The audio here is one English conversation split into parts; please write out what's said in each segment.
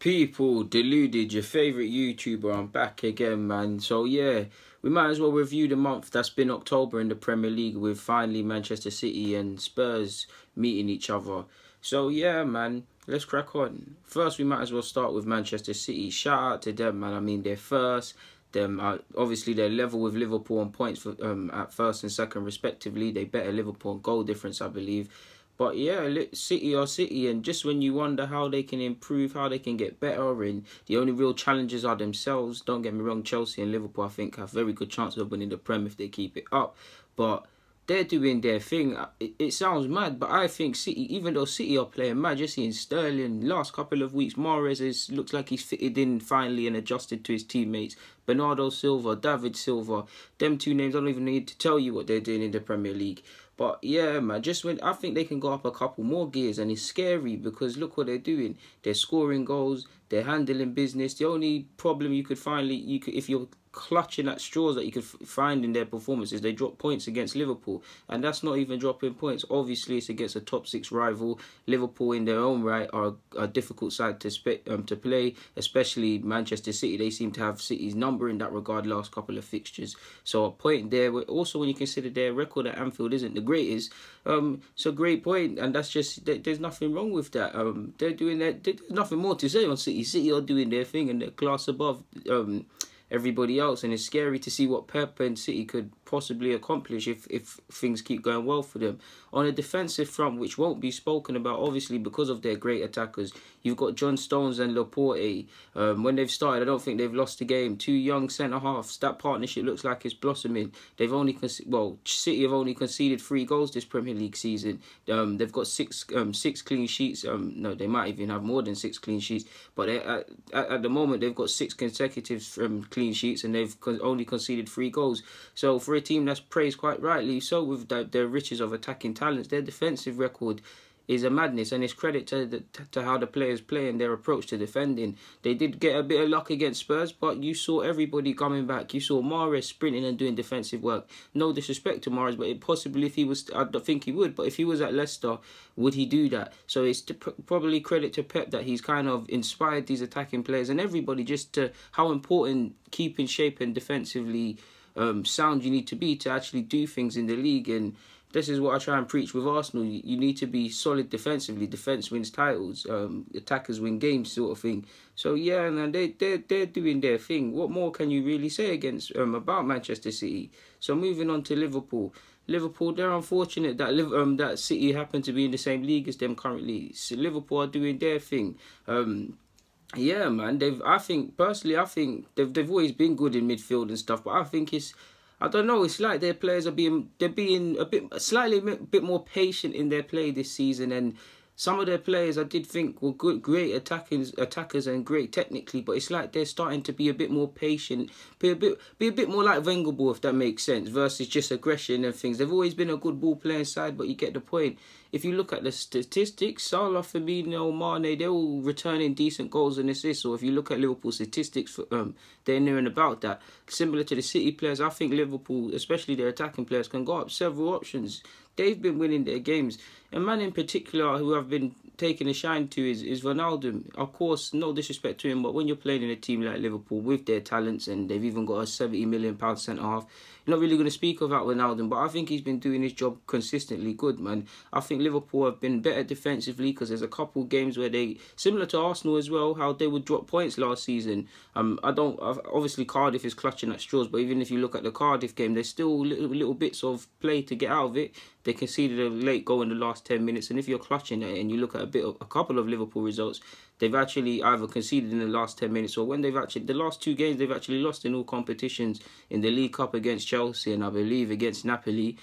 People, Deluded, your favourite YouTuber, I'm back again, man. So yeah, we might as well review the month that's been October in the Premier League with finally Manchester City and Spurs meeting each other. So yeah, man, let's crack on. First, we might as well start with Manchester City. Shout out to them, man. I mean, they're first. Obviously they're level with Liverpool on points for, at first and second respectively. They better Liverpool on goal difference, I believe. But yeah, City are City, and just when you wonder how they can improve, how they can get better, and the only real challenges are themselves. Don't get me wrong, Chelsea and Liverpool, I think, have very good chances of winning the Prem if they keep it up. But they're doing their thing. It sounds mad, but I think City, even though City are playing mad, just seeing Sterling last couple of weeks, Mahrez looks like he's fitted in finally and adjusted to his teammates. Bernardo Silva, David Silva, them two names, I don't even need to tell you what they're doing in the Premier League. But yeah, man, just when I think they can go up a couple more gears, and it's scary because look what they're doing. They're scoring goals, they're handling business. The only problem you could if you're clutching at straws that you could find in their performances, they drop points against Liverpool, and that's not even dropping points. Obviously, it's against a top six rival. Liverpool, in their own right, are a difficult side to play, especially Manchester City. They seem to have City's number in that regard last couple of fixtures. So a point there. Also, when you consider their record at Anfield isn't the greatest, it's a great point, and that's just there's nothing wrong with that. They're doing that. There's nothing more to say on City. City are doing their thing, and they're class above everybody else, and it's scary to see what Pep and City could possibly accomplish if things keep going well for them. On a defensive front, which won't be spoken about obviously because of their great attackers, you've got John Stones and Laporte. When they've started, I don't think they've lost a game. Two young centre-halves, that partnership looks like it's blossoming. City have only conceded 3 goals this Premier League season. They've got six clean sheets. No, they might even have more than 6 clean sheets, but at the moment they've got 6 consecutive clean sheets, and they've only conceded 3 goals. So for a team that's praised quite rightly so with their riches of attacking talents, their defensive record is a madness, and it's credit to how the players play and their approach to defending. They did get a bit of luck against Spurs, but you saw everybody coming back. You saw Mahrez sprinting and doing defensive work. No disrespect to Mahrez, but possibly if he was, I don't think he would, but if he was at Leicester, would he do that? So it's probably credit to Pep that he's kind of inspired these attacking players and everybody just to how important keeping shape and defensively sound you need to be to actually do things in the league. And this is what I try and preach with Arsenal. You need to be solid defensively. Defence wins titles. Attackers win games, sort of thing. So yeah, man, they're doing their thing. What more can you really say against about Manchester City? So moving on to Liverpool. Liverpool, they're unfortunate that that City happen to be in the same league as them currently. So Liverpool are doing their thing. Yeah, man. I think they've always been good in midfield and stuff, but I think I don't know. It's like their players are being a bit more patient in their play this season, and some of their players I did think were great attackers and great technically, but it's like they're starting to be a bit more patient, be a bit more like Wenger ball, if that makes sense, versus just aggression and things. They've always been a good ball playing side, but you get the point. If you look at the statistics, Salah, Firmino, Mane, they're all returning decent goals and assists. Or if you look at Liverpool's statistics, they're near and about that. Similar to the City players, I think Liverpool, especially their attacking players, can go up several options. They've been winning their games. A man in particular who I've been taking a shine to is Ronaldo. Of course, no disrespect to him, but when you're playing in a team like Liverpool with their talents, and they've even got a £70 million centre-half, you're not really going to speak about Ronaldo, but I think he's been doing his job consistently good, man. I think Liverpool have been better defensively because there's a couple of games where they, similar to Arsenal as well, how they would drop points last season. Obviously Cardiff is clutching at straws, but even if you look at the Cardiff game, there's still little bits of play to get out of it. They conceded a late goal in the last 10 minutes, and if you're clutching it and you look at a couple of Liverpool results, they've actually either conceded in the last 10 minutes or when the last 2 games they've actually lost in all competitions, in the League Cup against Chelsea and I believe against Napoli.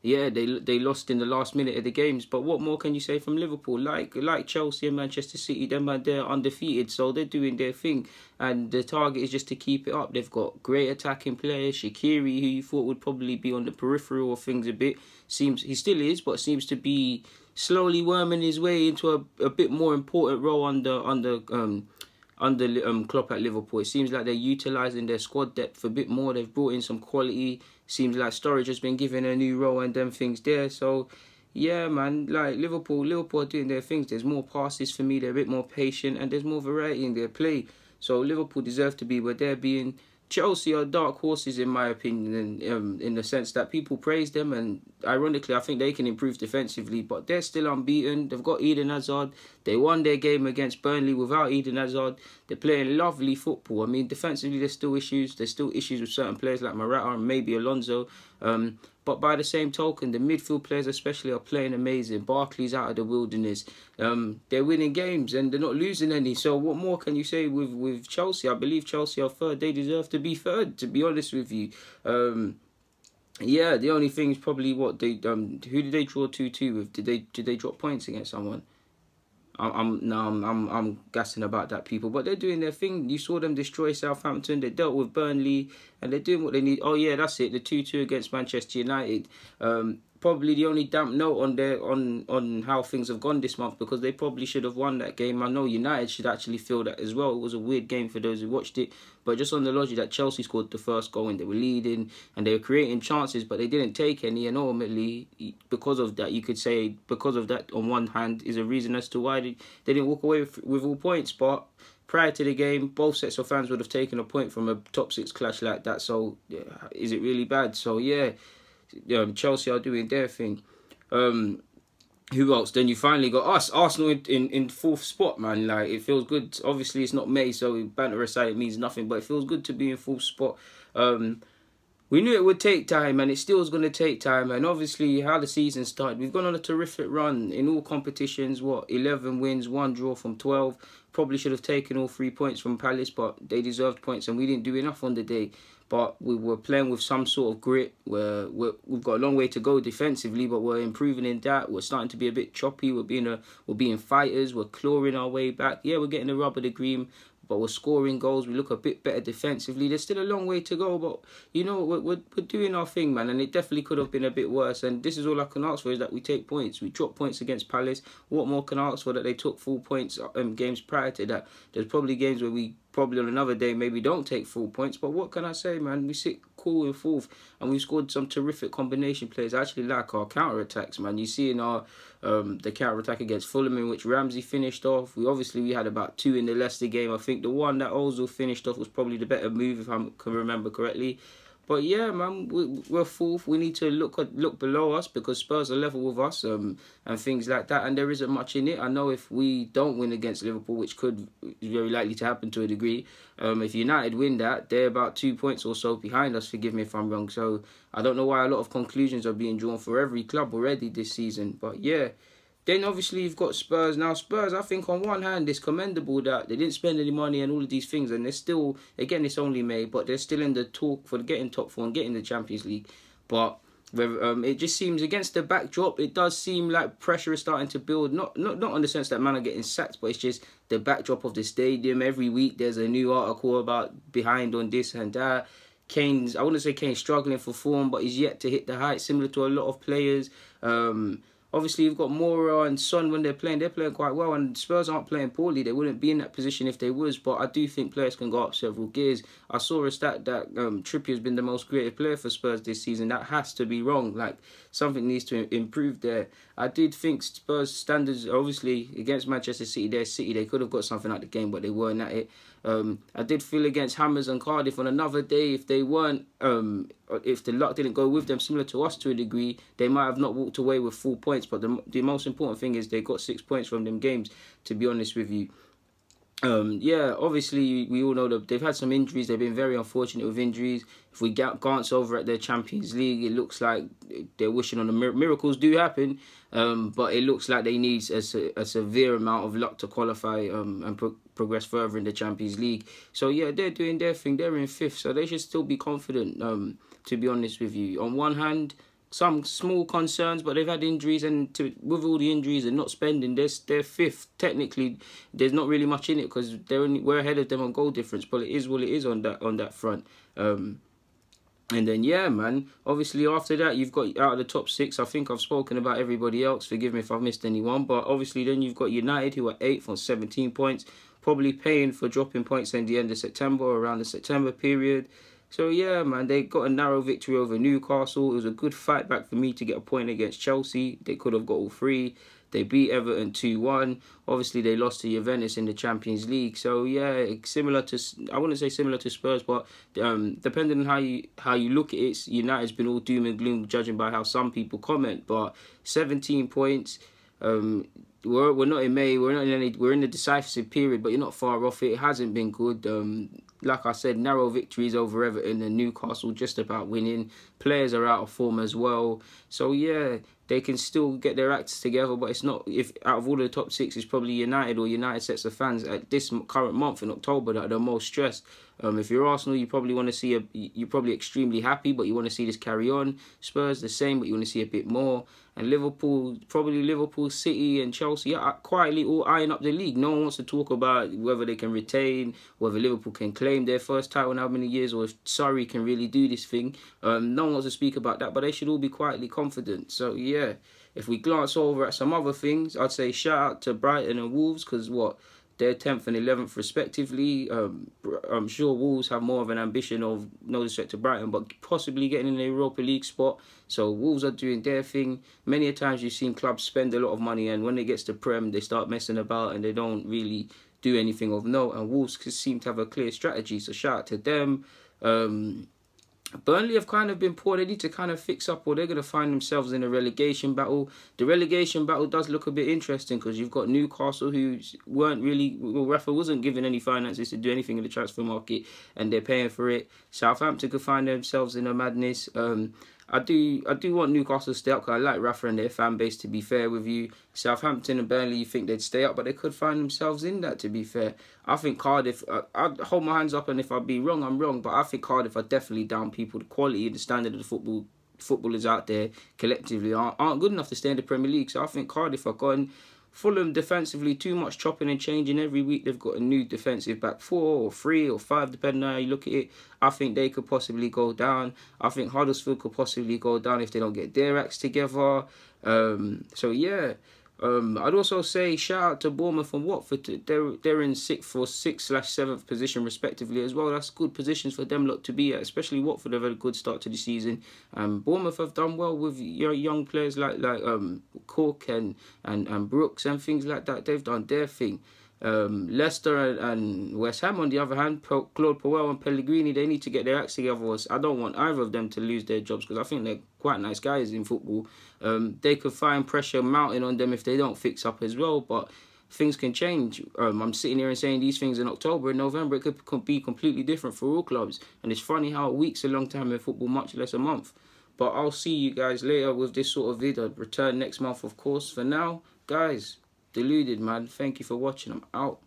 Yeah, they lost in the last minute of the games. But what more can you say from Liverpool? Like Chelsea and Manchester City, they're undefeated, so they're doing their thing. And the target is just to keep it up. They've got great attacking players. Shaqiri, who you thought would probably be on the peripheral of things a bit, he still is, but seems to be slowly worming his way into a bit more important role under Klopp at Liverpool. It seems like they're utilising their squad depth a bit more. They've brought in some quality. Seems like Sturridge has been given a new role and them things there. So Yeah, man. Like Liverpool are doing their things. There's more passes for me. They're a bit more patient, and there's more variety in their play. So Liverpool deserve to be where they're being. Chelsea are dark horses in my opinion, in the sense that people praise them, and ironically, I think they can improve defensively, but they're still unbeaten. They've got Eden Hazard. They won their game against Burnley without Eden Hazard. They're playing lovely football. I mean, defensively, there's still issues. There's still issues with certain players like Morata and maybe Alonso. But by the same token, the midfield players especially are playing amazing. Barkley's out of the wilderness. They're winning games and they're not losing any. So what more can you say with Chelsea? I believe Chelsea are third. They deserve to be third, to be honest with you. Yeah, the only thing is probably what they who did they draw 2-2 with? Did they drop points against someone? I'm gassing about that, people, but they're doing their thing. You saw them destroy Southampton. They dealt with Burnley, and they're doing what they need. Oh yeah, that's it. The 2-2 against Manchester United. Probably the only damp note on how things have gone this month, because they probably should have won that game. I know United should actually feel that as well. It was a weird game for those who watched it, but just on the logic that Chelsea scored the first goal and they were leading and they were creating chances, but they didn't take any, and ultimately because of that, you could say because of that on one hand is a reason as to why they didn't walk away with all points. But prior to the game, both sets of fans would have taken a point from a top six clash like that. So yeah, is it really bad? So yeah. Chelsea are doing their thing. Who else? Then you finally got us, Arsenal in fourth spot, man. Like, it feels good. Obviously, it's not May, so banter aside, it means nothing. But it feels good to be in fourth spot. We knew it would take time, and it still is going to take time. And obviously, how the season started, we've gone on a terrific run in all competitions. 11 wins, 1 draw from 12. Probably should have taken all 3 points from Palace, but they deserved points, and we didn't do enough on the day. But we were playing with some sort of grit. We've got a long way to go defensively, but we're improving in that. We're starting to be a bit choppy. We're being fighters. We're clawing our way back. Yeah, we're getting the rub of the green, but we're scoring goals. We look a bit better defensively. There's still a long way to go, but you know we're doing our thing, man. And it definitely could have been a bit worse. And this is all I can ask for, is that we take points. We dropped points against Palace. What more can I ask for? That they took full points games prior to that. There's probably games where we probably on another day maybe don't take full points. But what can I say, man? We sit cool in fourth, and we scored some terrific combination plays. I actually like our counter attacks, man. You see in our the counter attack against Fulham, in which Ramsey finished off. We had about 2 in the Leicester game. I think the one that Ozil finished off was probably the better move, if I can remember correctly. But yeah, man, we're fourth. We need to look below us, because Spurs are level with us, and things like that. And there isn't much in it. I know if we don't win against Liverpool, which could is very likely to happen to a degree, if United win that, they're about 2 points or so behind us. Forgive me if I'm wrong. So I don't know why a lot of conclusions are being drawn for every club already this season. But yeah. Then obviously you've got Spurs. Now Spurs, I think on one hand, it's commendable that they didn't spend any money and all of these things, and they're still, again, it's only May, but they're still in the talk for getting top 4 and getting the Champions League. But it just seems, against the backdrop, it does seem like pressure is starting to build. Not on the sense that man are getting sacked, but it's just the backdrop of the stadium. Every week there's a new article about behind on this and that. I wouldn't say Kane's struggling for form, but he's yet to hit the height, similar to a lot of players. Obviously, you've got Mora and Son. When they're playing quite well, and Spurs aren't playing poorly. They wouldn't be in that position if they was, but I do think players can go up several gears. I saw a stat that Trippier's been the most creative player for Spurs this season. That has to be wrong. Like, something needs to improve there. I did think Spurs' standards, obviously, against Manchester City, they could have got something out of the game, but they weren't at it. I did feel against Hammers and Cardiff on another day, if they weren't, if the luck didn't go with them, similar to us to a degree, they might have not walked away with 4 points. But the most important thing is they got 6 points from them games, to be honest with you. Yeah, obviously, we all know that they've had some injuries. They've been very unfortunate with injuries. If we glance over at their Champions League, it looks like they're wishing on the miracles do happen, but it looks like they need a severe amount of luck to qualify and progress further in the Champions League. So yeah, they're doing their thing. They're in 5th, so they should still be confident, to be honest with you. On one hand, some small concerns, but they've had injuries, and with all the injuries and not spending, they're 5th. Technically, there's not really much in it, because we're ahead of them on goal difference, but it is what it is on that front. And then, yeah, man, obviously after that, you've got out of the top 6. I think I've spoken about everybody else. Forgive me if I've missed anyone. But obviously then you've got United, who are 8th on 17 points, probably paying for dropping points in the end of September, around the September period. So yeah, man, they got a narrow victory over Newcastle. It was a good fight back for me to get a point against Chelsea. They could have got all three. They beat Everton 2-1. Obviously, they lost to Juventus in the Champions League. So yeah, similar to, I wouldn't say similar to Spurs, but depending on how you look at it, United's been all doom and gloom, judging by how some people comment. But 17 points. We're not in May. We're not in any. We're in the decisive period, but you're not far off it. It hasn't been good. Like I said, narrow victories over Everton and Newcastle, just about winning. Players are out of form as well. So yeah, they can still get their acts together, but it's not. If out of all the top six, it's probably United or United sets of fans at this current month in October that are the most stressed. If you're Arsenal, you probably want to see you're probably extremely happy, but you want to see this carry on. Spurs the same, but you want to see a bit more. And Liverpool, probably Liverpool, City and Chelsea are quietly all eyeing up the league. No one wants to talk about whether they can retain, whether Liverpool can claim their first title in how many years, or if Surrey can really do this thing. No one wants to speak about that, but they should all be quietly confident. So yeah, if we glance over at some other things, I'd say shout out to Brighton and Wolves, because they're 10th and 11th respectively. I'm sure Wolves have more of an ambition of, no disrespect to Brighton, but possibly getting in the Europa League spot. So Wolves are doing their thing. Many a times you've seen clubs spend a lot of money, and when it gets to Prem, they start messing about and they don't really do anything of note. And Wolves seem to have a clear strategy, so shout out to them. Burnley have kind of been poor. They need to kind of fix up, or they're going to find themselves in a relegation battle. The relegation battle does look a bit interesting, because you've got Newcastle, who weren't really, well, Rafa wasn't given any finances to do anything in the transfer market, and they're paying for it. Southampton could find themselves in a madness. I do want Newcastle to stay up, because I like Rafa and their fan base, to be fair with you. Southampton and Burnley, you think they'd stay up, but they could find themselves in that, to be fair. I think Cardiff, I'd hold my hands up, and if I be wrong, I'm wrong, but I think Cardiff are definitely down people. The quality and the standard of the footballers out there collectively aren't good enough to stay in the Premier League. So I think Cardiff are gone. Fulham defensively, too much chopping and changing every week. They've got a new defensive back 4 or 3 or 5, depending on how you look at it. I think they could possibly go down. I think Huddersfield could possibly go down if they don't get their acts together. So yeah. I'd also say shout out to Bournemouth and Watford. They're in 6th or 6/7th position respectively as well. That's good positions for them lot to be at. Especially Watford have had a good start to the season. Bournemouth have done well with young players like Cook and Brooks and things like that. They've done their thing. Leicester and West Ham, on the other hand, Claude Puel and Pellegrini, they need to get their acts together. I don't want either of them to lose their jobs, because I think they're quite nice guys in football. They could find pressure mounting on them if they don't fix up as well, but things can change. I'm sitting here and saying these things in October. In November, it could be completely different for all clubs. And it's funny how a week's a long time in football, much less a month. But I'll see you guys later with this sort of video. Return next month, of course. For now, guys, deluded, man. Thank you for watching. I'm out.